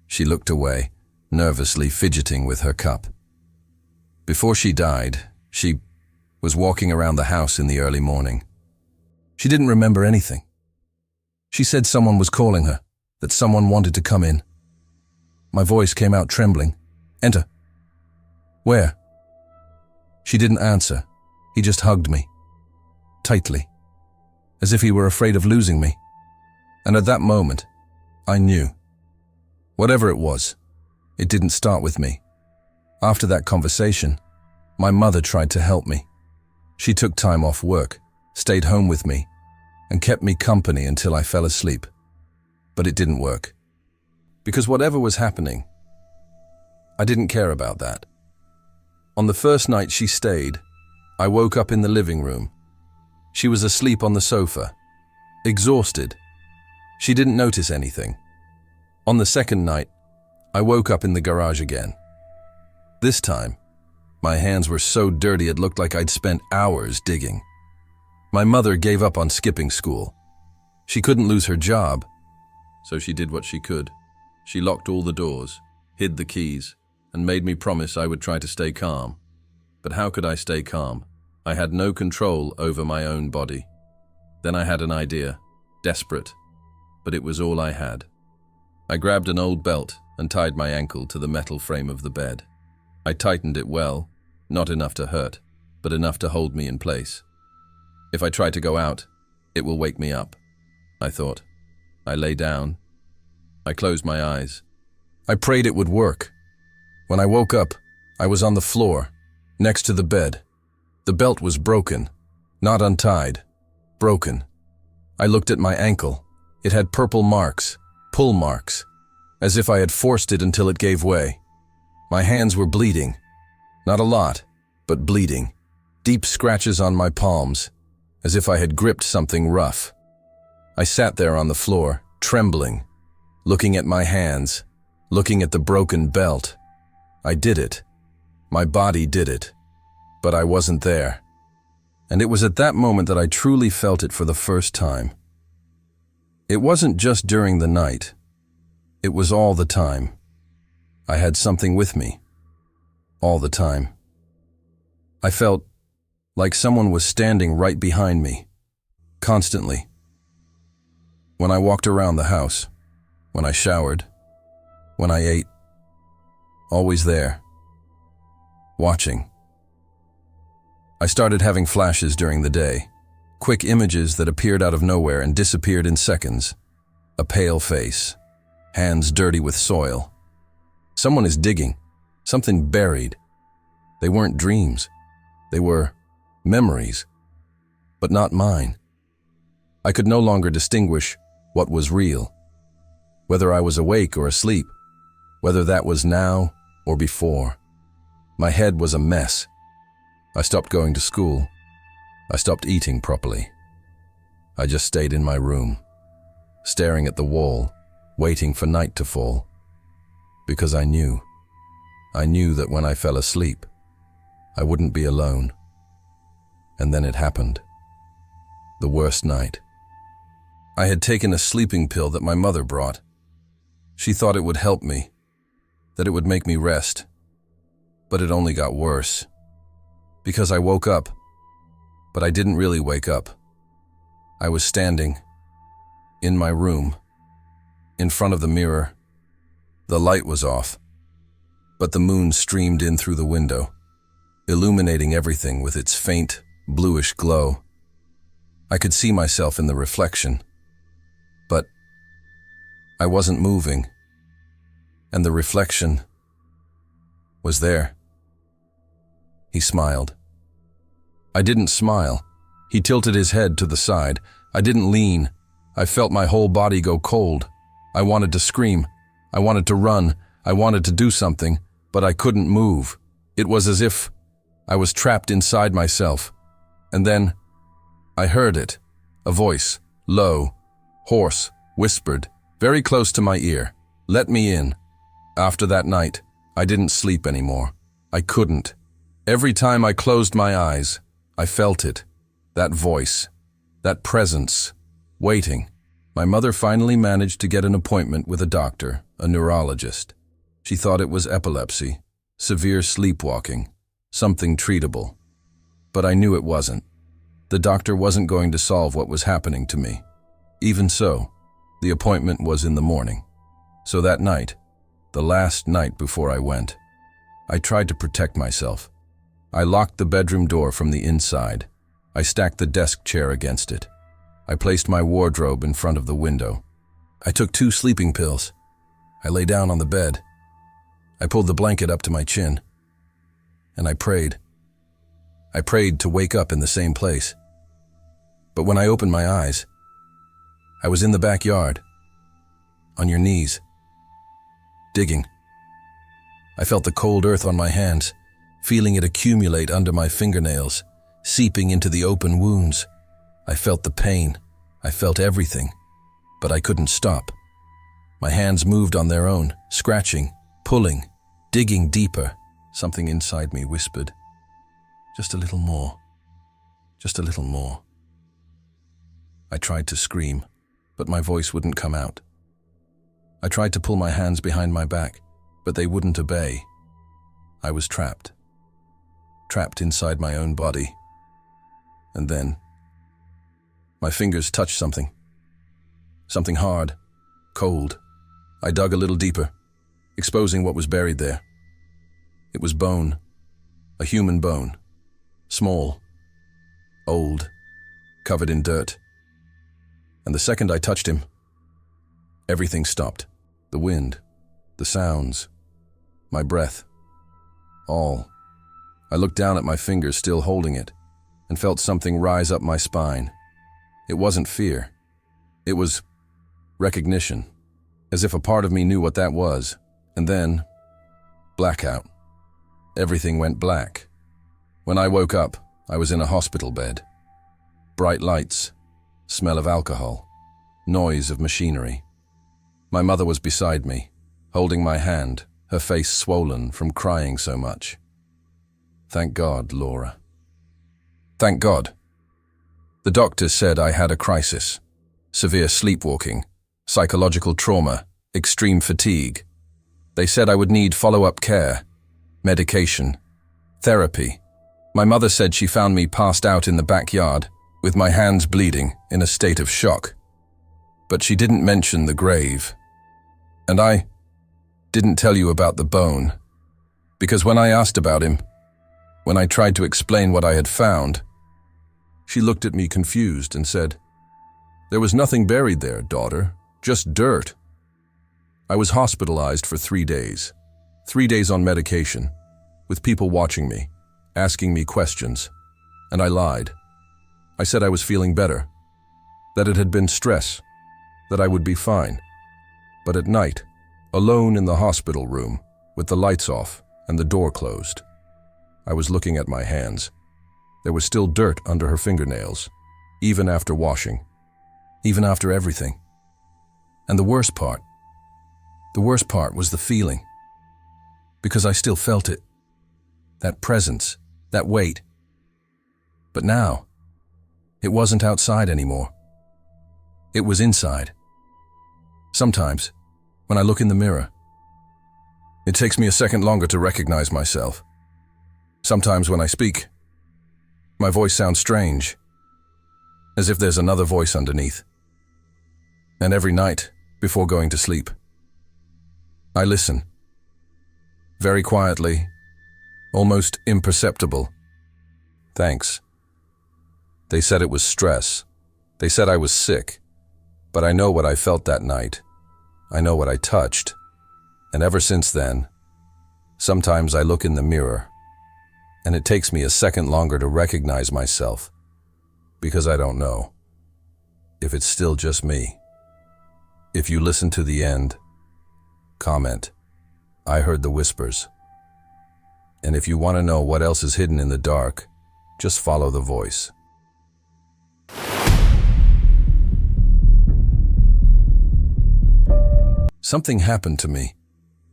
She looked away, nervously fidgeting with her cup. Before she died, she was walking around the house in the early morning. She didn't remember anything. She said someone was calling her, that someone wanted to come in. My voice came out trembling. "Enter." "Where?" She didn't answer. He just hugged me, tightly, as if he were afraid of losing me. And at that moment, I knew. Whatever it was, it didn't start with me. After that conversation, my mother tried to help me. She took time off work, stayed home with me, and kept me company until I fell asleep. But it didn't work. Because whatever was happening, I didn't care about that. On the first night she stayed, I woke up in the living room. She was asleep on the sofa, exhausted. She didn't notice anything. On the second night, I woke up in the garage again. This time, my hands were so dirty it looked like I'd spent hours digging. My mother gave up on skipping school. She couldn't lose her job, so she did what she could. She locked all the doors, hid the keys, and made me promise I would try to stay calm. But how could I stay calm? I had no control over my own body. Then I had an idea, desperate, but it was all I had. I grabbed an old belt and tied my ankle to the metal frame of the bed. I tightened it well, not enough to hurt, but enough to hold me in place. If I try to go out, it will wake me up, I thought. I lay down. I closed my eyes. I prayed it would work. When I woke up, I was on the floor, next to the bed. The belt was broken, not untied, broken. I looked at my ankle. It had purple marks, pull marks, as if I had forced it until it gave way. My hands were bleeding. Not a lot, but bleeding. Deep scratches on my palms, as if I had gripped something rough. I sat there on the floor, trembling, looking at my hands, looking at the broken belt. I did it. My body did it. But I wasn't there. And it was at that moment that I truly felt it for the first time. It wasn't just during the night. It was all the time. I had something with me. All the time. I felt like someone was standing right behind me. Constantly. When I walked around the house. When I showered. When I ate. Always there. Watching. I started having flashes during the day. Quick images that appeared out of nowhere and disappeared in seconds. A pale face. Hands dirty with soil. Someone is digging. Something buried. They weren't dreams. They were memories. But not mine. I could no longer distinguish what was real. Whether I was awake or asleep. Whether that was now or before. My head was a mess. I stopped going to school. I stopped eating properly. I just stayed in my room, staring at the wall, waiting for night to fall. Because I knew that when I fell asleep, I wouldn't be alone. And then it happened. The worst night. I had taken a sleeping pill that my mother brought. She thought it would help me, that it would make me rest. But it only got worse. Because I woke up, but I didn't really wake up. I was standing in my room, in front of the mirror. The light was off, but the moon streamed in through the window, illuminating everything with its faint, bluish glow. I could see myself in the reflection, but I wasn't moving, and the reflection was there. He smiled. I didn't smile. He tilted his head to the side. I didn't lean. I felt my whole body go cold. I wanted to scream. I wanted to run. I wanted to do something, but I couldn't move. It was as if I was trapped inside myself. And then I heard it. A voice, low, hoarse, whispered, very close to my ear. Let me in. After that night, I didn't sleep anymore. I couldn't. Every time I closed my eyes, I felt it. That voice. That presence. Waiting. My mother finally managed to get an appointment with a doctor, a neurologist. She thought it was epilepsy, severe sleepwalking, something treatable. But I knew it wasn't. The doctor wasn't going to solve what was happening to me. Even so, the appointment was in the morning. So that night, the last night before I went, I tried to protect myself. I locked the bedroom door from the inside. I stacked the desk chair against it. I placed my wardrobe in front of the window. I took 2 sleeping pills. I lay down on the bed. I pulled the blanket up to my chin. And I prayed. I prayed to wake up in the same place. But when I opened my eyes, I was in the backyard, on your knees, digging. I felt the cold earth on my hands, feeling it accumulate under my fingernails, seeping into the open wounds. I felt the pain. I felt everything. But I couldn't stop. My hands moved on their own, scratching, pulling, digging deeper. Something inside me whispered, "Just a little more. Just a little more." I tried to scream, but my voice wouldn't come out. I tried to pull my hands behind my back, but they wouldn't obey. I was trapped. Trapped inside my own body. And then, my fingers touched something. something hard, cold. I dug a little deeper, exposing what was buried there. It was bone, a human bone, small, old, covered in dirt. And the second I touched him, everything stopped. The wind, the sounds, my breath, all. I looked down at my fingers still holding it and felt something rise up my spine. It wasn't fear. It was recognition, as if a part of me knew what that was. And then, blackout. Everything went black. When I woke up, I was in a hospital bed. Bright lights, smell of alcohol, noise of machinery. My mother was beside me, holding my hand, her face swollen from crying so much. Thank God, Laura. Thank God. The doctors said I had a crisis, severe sleepwalking, psychological trauma, extreme fatigue. They said I would need follow-up care, medication, therapy. My mother said she found me passed out in the backyard, with my hands bleeding, in a state of shock. But she didn't mention the grave. And I didn't tell you about the bone, because when I asked about him, when I tried to explain what I had found, she looked at me confused and said, "There was nothing buried there, daughter, just dirt." I was hospitalized for 3 days, 3 days on medication, with people watching me, asking me questions, and I lied. I said I was feeling better, that it had been stress, that I would be fine. But at night, alone in the hospital room, with the lights off and the door closed, I was looking at my hands. There was still dirt under her fingernails, even after washing, even after everything. And the worst part was the feeling, because I still felt it, that presence, that weight. But now, it wasn't outside anymore. It was inside. Sometimes, when I look in the mirror, it takes me a second longer to recognize myself. Sometimes when I speak, my voice sounds strange, as if there's another voice underneath. And every night, before going to sleep, I listen, very quietly, almost imperceptible. Thanks. They said it was stress. They said I was sick. But I know what I felt that night. I know what I touched. And ever since then, sometimes I look in the mirror, and it takes me a second longer to recognize myself, because I don't know if it's still just me. If you listen to the end, comment, "I heard the whispers." And if you want to know what else is hidden in the dark, just follow the voice. Something happened to me,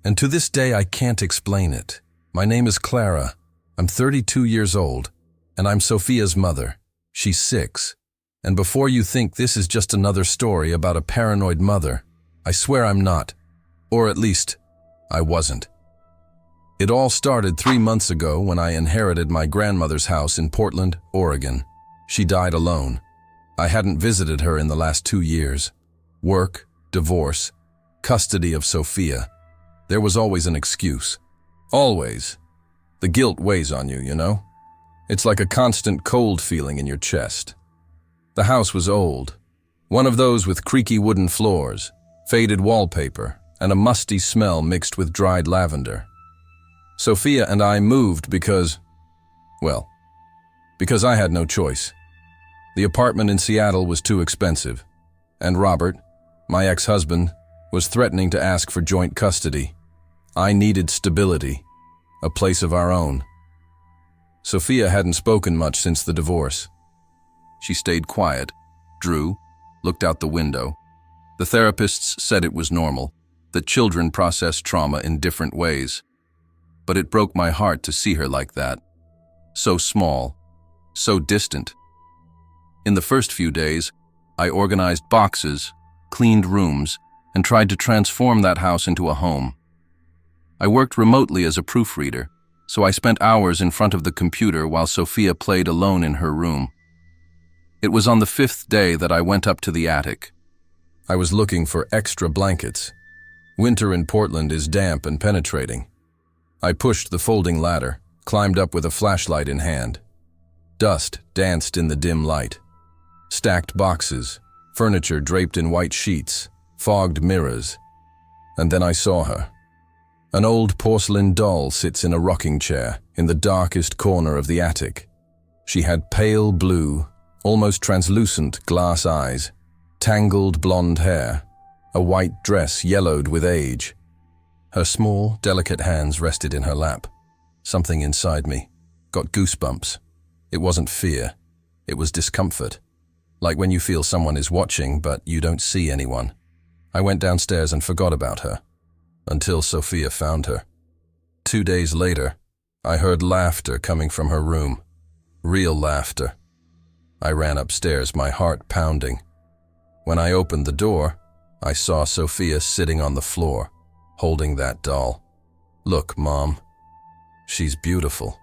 and to this day I can't explain it. My name is Clara. I'm 32 years old, and I'm Sophia's mother. She's 6. And before you think this is just another story about a paranoid mother, I swear I'm not. Or at least, I wasn't. It all started 3 months ago when I inherited my grandmother's house in Portland, Oregon. She died alone. I hadn't visited her in the last 2 years. Work, divorce, custody of Sophia. There was always an excuse. Always. The guilt weighs on you, you know? It's like a constant cold feeling in your chest. The house was old. One of those with creaky wooden floors, faded wallpaper, and a musty smell mixed with dried lavender. Sophia and I moved because I had no choice. The apartment in Seattle was too expensive, and Robert, my ex-husband, was threatening to ask for joint custody. I needed stability, a place of our own. Sophia hadn't spoken much since the divorce. She stayed quiet, drew, looked out the window. The therapists said it was normal, that children process trauma in different ways. But it broke my heart to see her like that. So small, so distant. In the first few days, I organized boxes, cleaned rooms, and tried to transform that house into a home. I worked remotely as a proofreader, so I spent hours in front of the computer while Sophia played alone in her room. It was on the 5th day that I went up to the attic. I was looking for extra blankets. Winter in Portland is damp and penetrating. I pushed the folding ladder, climbed up with a flashlight in hand. Dust danced in the dim light. Stacked boxes, furniture draped in white sheets, fogged mirrors. And then I saw her. An old porcelain doll sits in a rocking chair in the darkest corner of the attic. She had pale blue, almost translucent glass eyes, tangled blonde hair, a white dress yellowed with age. Her small, delicate hands rested in her lap. Something inside me got goosebumps. It wasn't fear, it was discomfort. Like when you feel someone is watching, but you don't see anyone. I went downstairs and forgot about her, until Sophia found her. 2 days later, I heard laughter coming from her room. Real laughter. I ran upstairs, my heart pounding. When I opened the door, I saw Sophia sitting on the floor, holding that doll. Look, Mom. She's beautiful.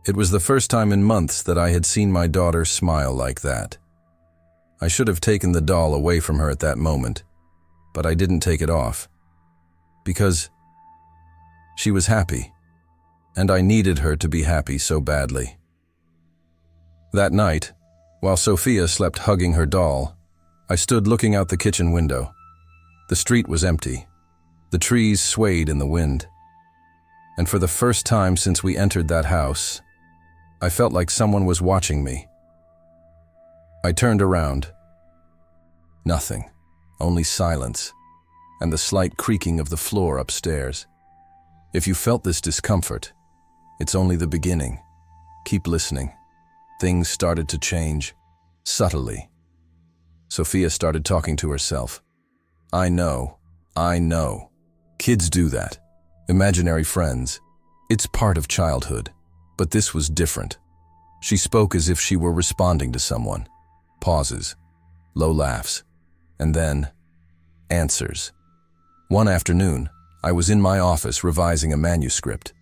It was the first time in months that I had seen my daughter smile like that. I should have taken the doll away from her at that moment, but I didn't take it off. Because she was happy, and I needed her to be happy so badly. That night, while Sophia slept hugging her doll, I stood looking out the kitchen window. The street was empty. The trees swayed in the wind. And for the first time since we entered that house, I felt like someone was watching me. I turned around. Nothing, only silence, and the slight creaking of the floor upstairs. If you felt this discomfort, it's only the beginning. Keep listening. Things started to change, subtly. Sophia started talking to herself. I know. Kids do that. Imaginary friends. It's part of childhood. But this was different. She spoke as if she were responding to someone. Pauses, low laughs, and then answers. One afternoon, I was in my office revising a manuscript.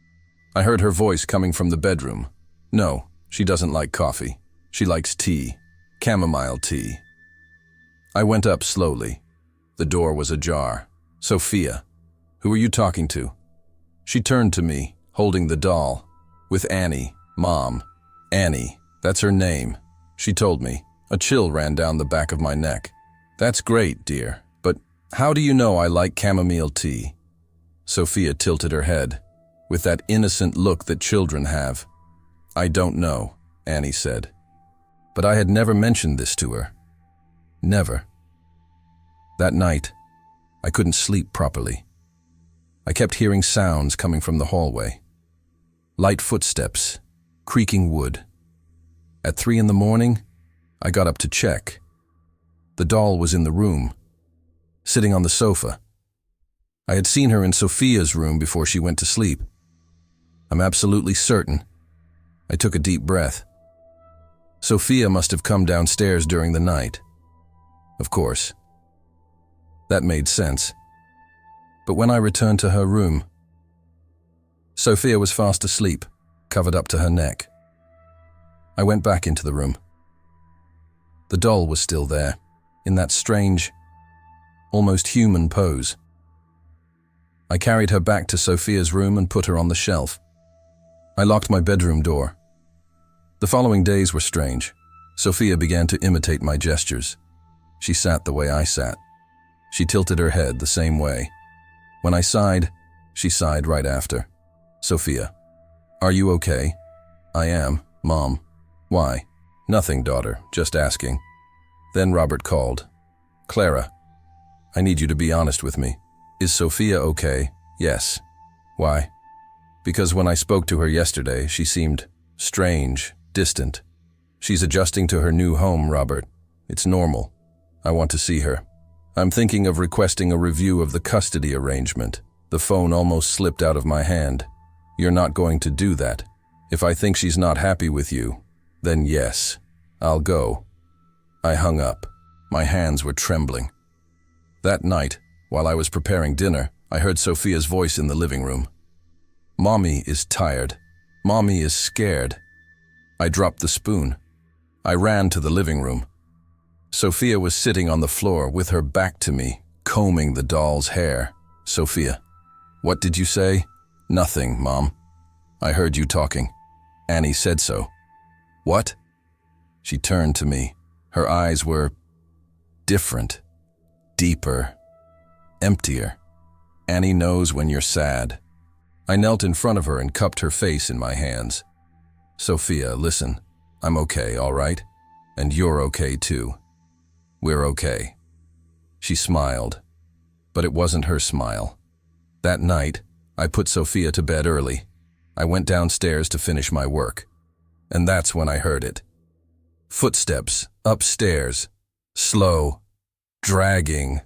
I heard her voice coming from the bedroom. No, she doesn't like coffee. She likes tea, chamomile tea. I went up slowly. The door was ajar. Sophia, who are you talking to? She turned to me, holding the doll. With Annie, Mom. Annie, that's her name. She told me. A chill ran down the back of my neck. That's great, dear, but how do you know I like chamomile tea? Sophia tilted her head, with that innocent look that children have. I don't know, Annie said. But I had never mentioned this to her. Never. That night, I couldn't sleep properly. I kept hearing sounds coming from the hallway. Light footsteps, creaking wood. At 3 a.m, I got up to check. The doll was in the room, sitting on the sofa. I had seen her in Sophia's room before she went to sleep. I'm absolutely certain. I took a deep breath. Sophia must have come downstairs during the night. Of course. That made sense. But when I returned to her room, Sophia was fast asleep, covered up to her neck. I went back into the room. The doll was still there, in that strange, almost human pose. I carried her back to Sophia's room and put her on the shelf. I locked my bedroom door. The following days were strange. Sophia began to imitate my gestures. She sat the way I sat. She tilted her head the same way. When I sighed, she sighed right after. Sophia, are you okay? I am, Mom. Why? Nothing, daughter, just asking. Then Robert called. Clara, I need you to be honest with me. Is Sophia okay? Yes. Why? Because when I spoke to her yesterday, she seemed strange, distant. She's adjusting to her new home, Robert. It's normal. I want to see her. I'm thinking of requesting a review of the custody arrangement. The phone almost slipped out of my hand. You're not going to do that. If I think she's not happy with you, then yes, I'll go. I hung up. My hands were trembling. That night, while I was preparing dinner, I heard Sophia's voice in the living room. Mommy is tired. Mommy is scared. I dropped the spoon. I ran to the living room. Sophia was sitting on the floor with her back to me, combing the doll's hair. Sophia, what did you say? Nothing, Mom. I heard you talking. Annie said so. What? She turned to me. Her eyes were different, deeper, emptier. Annie knows when you're sad. I knelt in front of her and cupped her face in my hands. Sophia, listen, I'm okay, all right? And you're okay too. We're okay. She smiled, but it wasn't her smile. That night, I put Sophia to bed early. I went downstairs to finish my work. And that's when I heard it. Footsteps, upstairs, slow, dragging.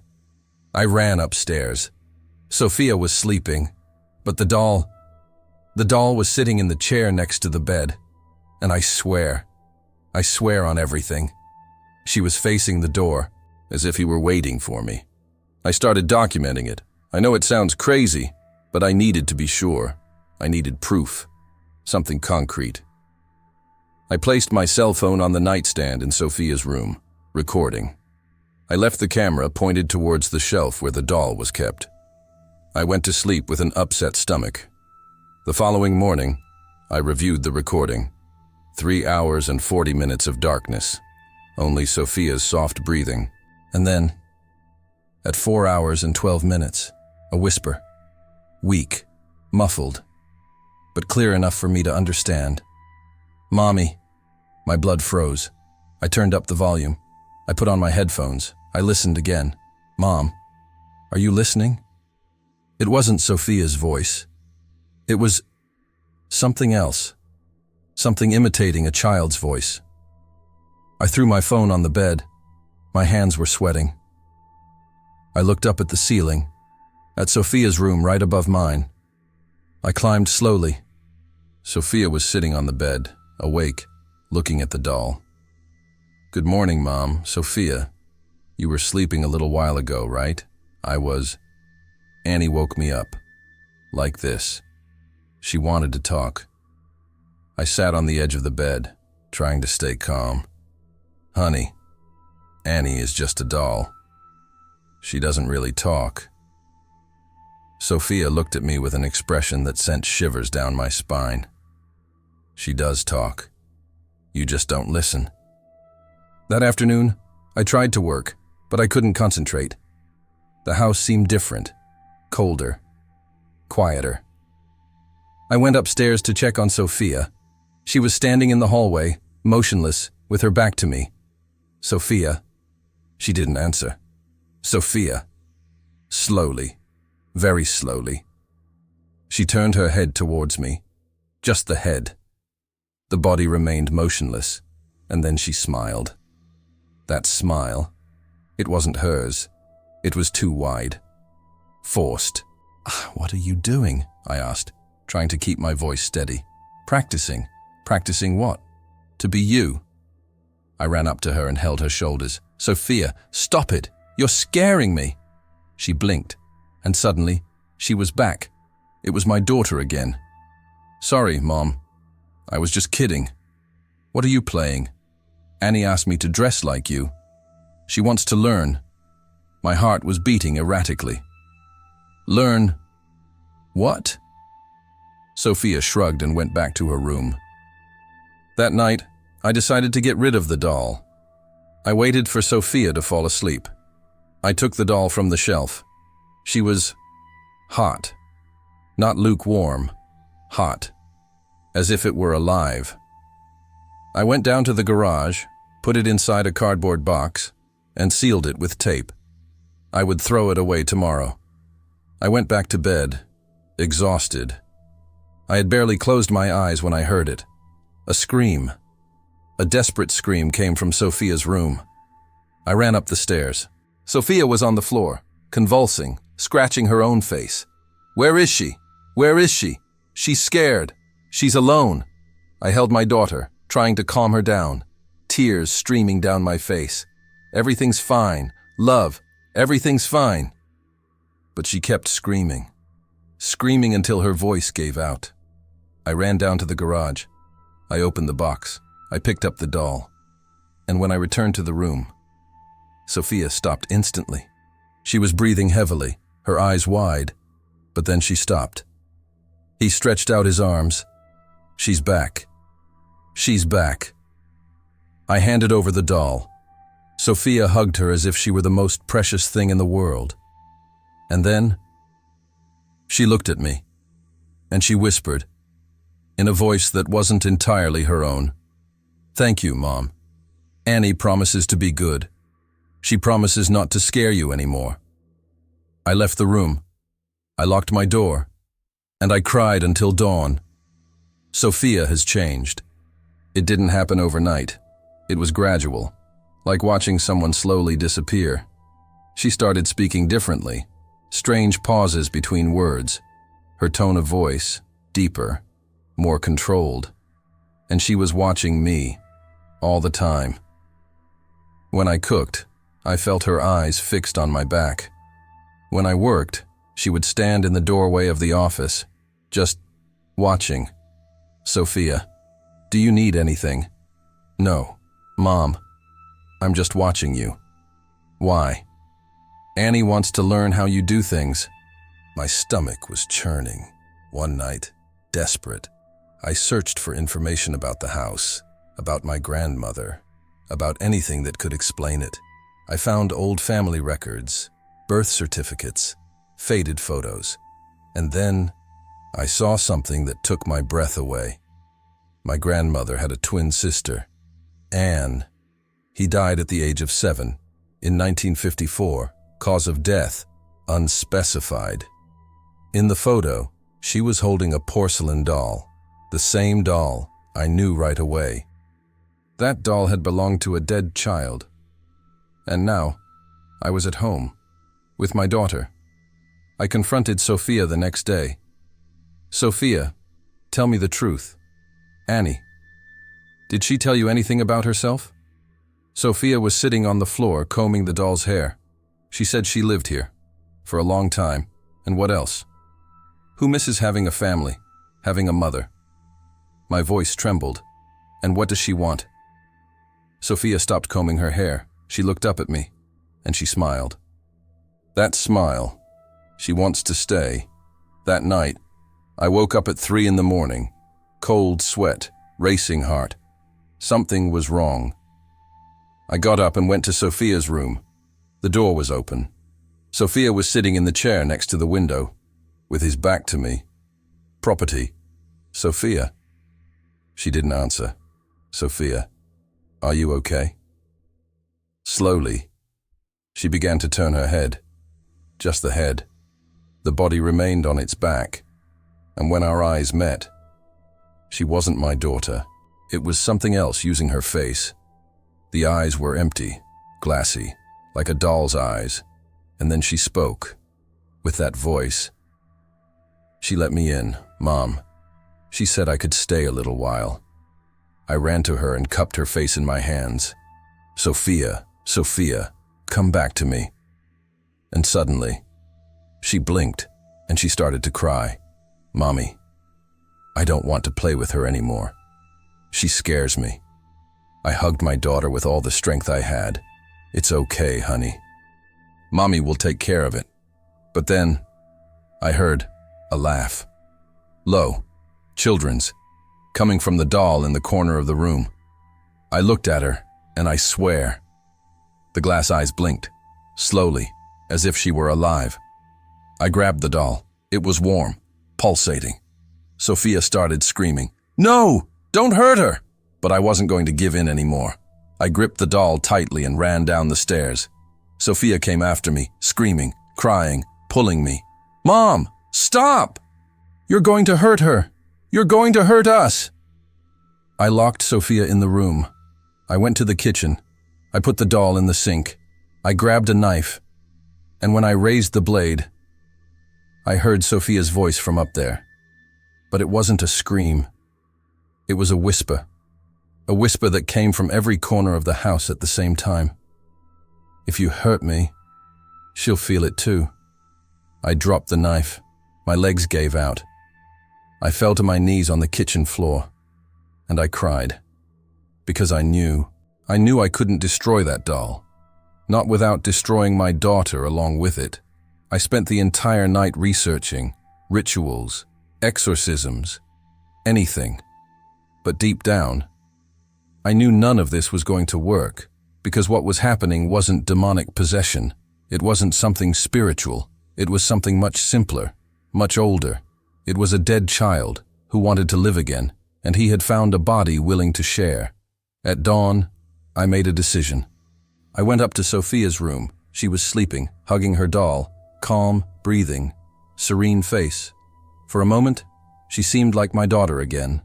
I ran upstairs. Sophia was sleeping, but the doll was sitting in the chair next to the bed. And I swear on everything. She was facing the door, as if he were waiting for me. I started documenting it. I know it sounds crazy, but I needed to be sure. I needed proof, something concrete. I placed my cell phone on the nightstand in Sophia's room, recording. I left the camera pointed towards the shelf where the doll was kept. I went to sleep with an upset stomach. The following morning, I reviewed the recording. 3 hours and 40 minutes of darkness, only Sophia's soft breathing. And then, at 4 hours and 12 minutes, a whisper. Weak, muffled, but clear enough for me to understand. Mommy. My blood froze. I turned up the volume. I put on my headphones. I listened again. Mom, are you listening? It wasn't Sophia's voice. It was something else. Something imitating a child's voice. I threw my phone on the bed. My hands were sweating. I looked up at the ceiling, at Sophia's room right above mine. I climbed slowly. Sophia was sitting on the bed, awake, looking at the doll. Good morning, Mom. Sophia, you were sleeping a little while ago, right? I was. Annie woke me up. Like this. She wanted to talk. I sat on the edge of the bed, trying to stay calm. Honey, Annie is just a doll. She doesn't really talk. Sophia looked at me with an expression that sent shivers down my spine. She does talk. You just don't listen. That afternoon, I tried to work, but I couldn't concentrate. The house seemed different, colder, quieter. I went upstairs to check on Sophia. She was standing in the hallway, motionless, with her back to me. Sophia. She didn't answer. Sophia. Slowly, very slowly. She turned her head towards me. Just the head. The body remained motionless, and then she smiled. That smile, it wasn't hers. It was too wide. Forced. What are you doing? I asked, trying to keep my voice steady. Practicing. Practicing what? To be you. I ran up to her and held her shoulders. Sophia, stop it! You're scaring me! She blinked, and suddenly, she was back. It was my daughter again. Sorry, Mom. I was just kidding. What are you playing? Annie asked me to dress like you. She wants to learn. My heart was beating erratically. Learn? What? Sophia shrugged and went back to her room. That night, I decided to get rid of the doll. I waited for Sophia to fall asleep. I took the doll from the shelf. She was hot. Not lukewarm. Hot. As if it were alive. I went down to the garage, put it inside a cardboard box, and sealed it with tape. I would throw it away tomorrow. I went back to bed, exhausted. I had barely closed my eyes when I heard it. A scream. A desperate scream came from Sophia's room. I ran up the stairs. Sophia was on the floor, convulsing, scratching her own face. Where is she? Where is she? She's scared. She's alone. I held my daughter, trying to calm her down, tears streaming down my face. Everything's fine. Love, everything's fine. But she kept screaming. Screaming until her voice gave out. I ran down to the garage. I opened the box. I picked up the doll. And when I returned to the room, Sophia stopped instantly. She was breathing heavily, her eyes wide, but then she stopped. He stretched out his arms. She's back. She's back. I handed over the doll. Sophia hugged her as if she were the most precious thing in the world. And then, she looked at me, and she whispered, in a voice that wasn't entirely her own, "Thank you, Mom. Annie promises to be good. She promises not to scare you anymore." I left the room. I locked my door, and I cried until dawn. Sophia has changed. It didn't happen overnight. It was gradual, like watching someone slowly disappear. She started speaking differently, strange pauses between words, her tone of voice deeper, more controlled, and she was watching me all the time. When I cooked, I felt her eyes fixed on my back. When I worked, she would stand in the doorway of the office, just watching. "Sophia, do you need anything?" "No, Mom. I'm just watching you." "Why?" "Annie wants to learn how you do things." My stomach was churning. One night, desperate, I searched for information about the house, about my grandmother, about anything that could explain it. I found old family records, birth certificates, faded photos, and then I saw something that took my breath away. My grandmother had a twin sister, Anne. He died at the age of 7, in 1954, cause of death, unspecified. In the photo, she was holding a porcelain doll, the same doll I knew right away. That doll had belonged to a dead child. And now, I was at home, with my daughter. I confronted Sophia the next day. "Sophia, tell me the truth. Annie, did she tell you anything about herself?" Sophia was sitting on the floor combing the doll's hair. She said she lived here, for a long time, and what else? Who misses having a family, having a mother? My voice trembled. And what does she want? Sophia stopped combing her hair. She looked up at me, and she smiled. That smile. She wants to stay. That night, I woke up at 3 in the morning, cold sweat, racing heart. Something was wrong. I got up and went to Sophia's room. The door was open. Sophia was sitting in the chair next to the window, with his back to me. "Property. Sophia." She didn't answer. "Sophia, are you okay?" Slowly, she began to turn her head. Just the head. The body remained on its back. And when our eyes met, she wasn't my daughter. It was something else using her face. The eyes were empty, glassy, like a doll's eyes. And then she spoke, with that voice. She let me in, Mom. She said I could stay a little while. I ran to her and cupped her face in my hands. "Sophia, Sophia, come back to me." And suddenly, she blinked and she started to cry. "Mommy, I don't want to play with her anymore. She scares me." I hugged my daughter with all the strength I had. "It's okay, honey. Mommy will take care of it." But then, I heard a laugh. Low, children's, coming from the doll in the corner of the room. I looked at her, and I swear, the glass eyes blinked, slowly, as if she were alive. I grabbed the doll. It was warm, pulsating. Sophia started screaming, "No! Don't hurt her!" But I wasn't going to give in anymore. I gripped the doll tightly and ran down the stairs. Sophia came after me, screaming, crying, pulling me. "Mom, stop! You're going to hurt her! You're going to hurt us!" I locked Sophia in the room. I went to the kitchen. I put the doll in the sink. I grabbed a knife. And when I raised the blade, I heard Sophia's voice from up there. But it wasn't a scream. It was a whisper that came from every corner of the house at the same time. "If you hurt me, she'll feel it too." I dropped the knife. My legs gave out. I fell to my knees on the kitchen floor, and I cried. Because I knew I couldn't destroy that doll. not without destroying my daughter along with it. I spent the entire night researching rituals, exorcisms, anything. But deep down, I knew none of this was going to work, because what was happening wasn't demonic possession. It wasn't something spiritual. It was something much simpler, much older. It was a dead child who wanted to live again, and he had found a body willing to share. At dawn, I made a decision. I went up to Sophia's room. She was sleeping, hugging her doll, calm, breathing, serene face. For a moment, she seemed like my daughter again.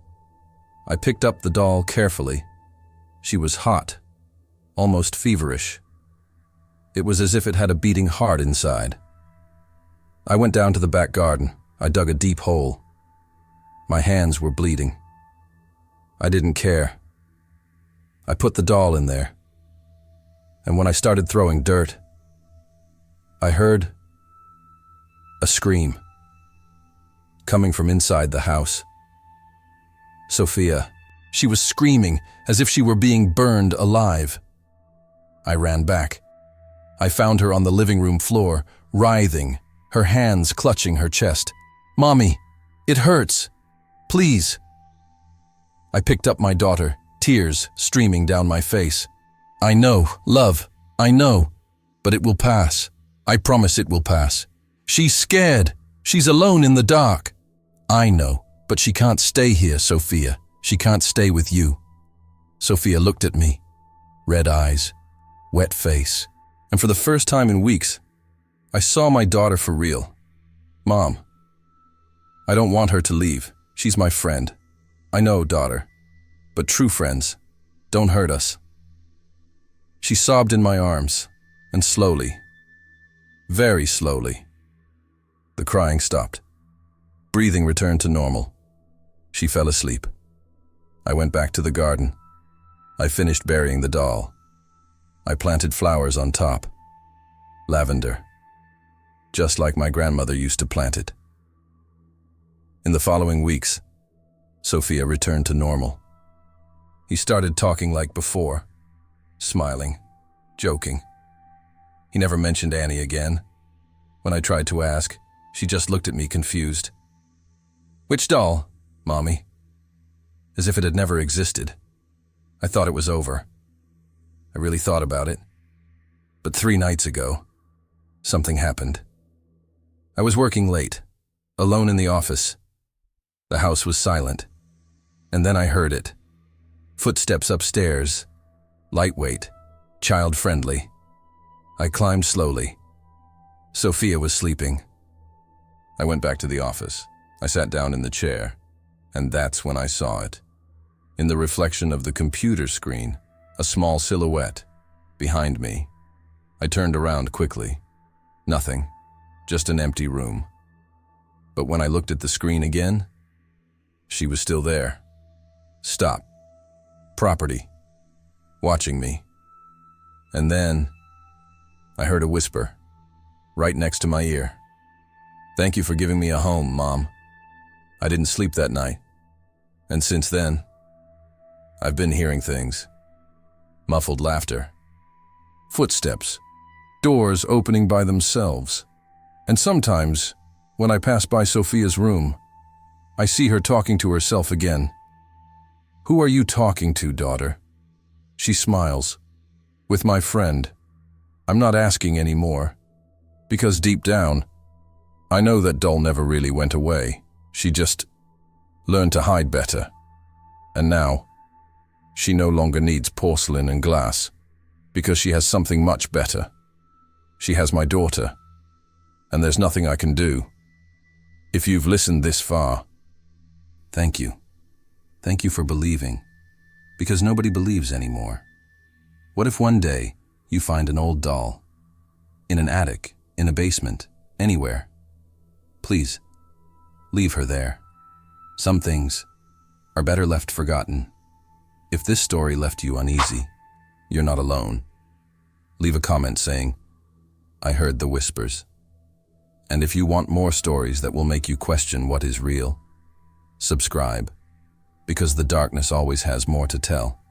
I picked up the doll carefully. She was hot, almost feverish. It was as if it had a beating heart inside. I went down to the back garden. I dug a deep hole. My hands were bleeding. I didn't care. I put the doll in there. And when I started throwing dirt, I heard a scream coming from inside the house. Sophia. She was screaming as if she were being burned alive. I ran back. I found her on the living room floor, writhing, her hands clutching her chest. "Mommy, it hurts. Please." I picked up my daughter, tears streaming down my face. "I know, love, I know, but it will pass. I promise it will pass. She's scared. She's alone in the dark." "I know, but she can't stay here, Sophia. She can't stay with you." Sophia looked at me, red eyes, wet face, and for the first time in weeks, I saw my daughter for real. "Mom, I don't want her to leave. She's my friend. I know, daughter, but true friends don't hurt us." She sobbed in my arms, and slowly, very slowly, the crying stopped. Breathing returned to normal. She fell asleep. I went back to the garden. I finished burying the doll. I planted flowers on top. Lavender. Just like my grandmother used to plant it. In the following weeks, Sophia returned to normal. He started talking like before, smiling, joking. He never mentioned Annie again. When I tried to ask, she just looked at me confused. "Which doll, Mommy?" As if it had never existed. I thought it was over. I really thought about it. But 3 nights ago, something happened. I was working late, alone in the office. The house was silent. And then I heard it. Footsteps upstairs, lightweight, child-friendly. I climbed slowly. Sophia was sleeping. I went back to the office. I sat down in the chair, and that's when I saw it. In the reflection of the computer screen, a small silhouette behind me. I turned around quickly. Nothing, just an empty room. But when I looked at the screen again, she was still there. Stop. Property. Watching me. And then I heard a whisper, right next to my ear. "Thank you for giving me a home, Mom. I didn't sleep that night. And since then, I've been hearing things. Muffled laughter. Footsteps. Doors opening by themselves. And sometimes, when I pass by Sophia's room, I see her talking to herself again. 'Who are you talking to, daughter?' She smiles. 'With my friend.' I'm not asking any more. Because deep down, I know that doll never really went away. She just learned to hide better. And now, she no longer needs porcelain and glass, because she has something much better. She has my daughter, and there's nothing I can do. If you've listened this far, thank you. Thank you for believing, because nobody believes anymore. What if one day you find an old doll, in an attic, in a basement, anywhere? Please, leave her there. Some things are better left forgotten. If this story left you uneasy, you're not alone. Leave a comment saying, "I heard the whispers." And if you want more stories that will make you question what is real, subscribe, because the darkness always has more to tell.